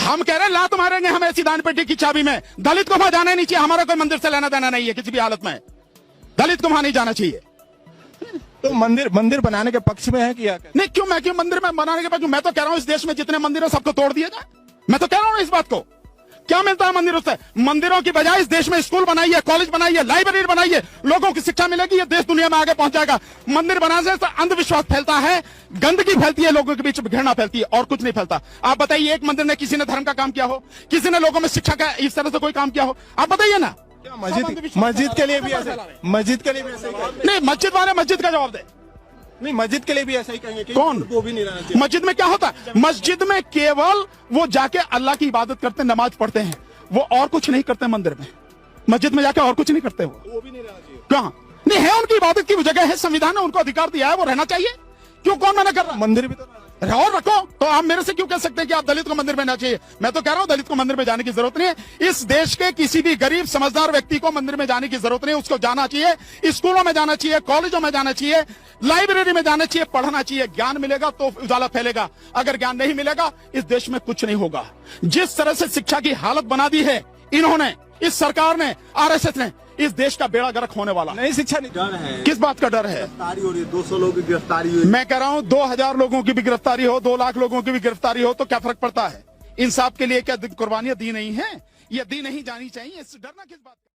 हम कह रहे हैं लात मारेंगे हम ऐसी दान पेटी की चाबी में। दलित को वहां जाना नहीं चाहिए, हमारा कोई मंदिर से लेना देना नहीं है किसी भी हालत में। दलित को वहां नहीं जाना चाहिए। तो मंदिर बनाने के पक्ष में है क्या? नहीं, क्यों मैं क्यों मंदिर में बनाने के पक्ष? मैं तो कह रहा हूं इस देश में जितने मंदिर है सबको तोड़ दिया जाए। मैं तो कह रहा हूं इस बात को। क्या मिलता है मंदिरों से? मंदिरों की बजाय इस देश में स्कूल बनाइए, कॉलेज बनाइए, लाइब्रेरी बनाइए, लोगों की शिक्षा मिलेगी, ये देश दुनिया में आगे पहुंच जाएगा। मंदिर बनाने से अंधविश्वास फैलता है, गंदगी फैलती है, लोगों के बीच घृणा फैलती है, और कुछ नहीं फैलता। आप बताइए एक मंदिर ने किसी ने धर्म का काम किया हो, किसी ने लोगों में शिक्षा का इस तरह से कोई काम किया हो? आप बताइए ना। मस्जिद के लिए भी ऐसा नहीं, मस्जिद वाले मस्जिद का जवाब दे। नहीं, मस्जिद के लिए भी ऐसा ही कहेंगे कि कौन? वो भी नहीं रहना चाहिए। मस्जिद में क्या होता है? मस्जिद में केवल वो जाके अल्लाह की इबादत करते, नमाज पढ़ते हैं, वो और कुछ नहीं करते। मंदिर में, मस्जिद में जाके और कुछ नहीं करते। वो भी नहीं रहना चाहिए। कहाँ नहीं है? उनकी इबादत की जगह है, संविधान ने उनको अधिकार दिया है, वो रहना चाहिए। क्यों, कौन मना कर रहा? मंदिर भी तो और रखो। तो आप मेरे से क्यों कह सकते हैं कि आप दलित को मंदिर में ना चाहिए? मैं तो कह रहा हूं दलित को मंदिर में जाने की जरूरत नहीं है। इस देश के किसी भी गरीब समझदार व्यक्ति को मंदिर में जाने की जरूरत नहीं है। उसको जाना चाहिए, स्कूलों में जाना चाहिए, कॉलेजों में जाना चाहिए, लाइब्रेरी में जाना चाहिए, पढ़ना चाहिए। ज्ञान मिलेगा तो उजाला फैलेगा। अगर ज्ञान नहीं मिलेगा इस देश में कुछ नहीं होगा। जिस तरह से शिक्षा की हालत बना दी है इन्होंने, इस सरकार ने, आरएसएस ने, इस देश का बेड़ा गर्क होने वाला। नहीं, शिक्षा नहीं। डर है। किस बात का डर है? गिरफ्तारी हो रही है, 200 लोगों की गिरफ्तारी हुई। मैं कह रहा हूं 2000 लोगों की भी गिरफ्तारी हो, 2 लाख लोगों की भी गिरफ्तारी हो तो क्या फर्क पड़ता है? इंसाफ के लिए क्या कुर्बानियां दी नहीं है? ये दी नहीं जानी चाहिए। डरना किस बात का?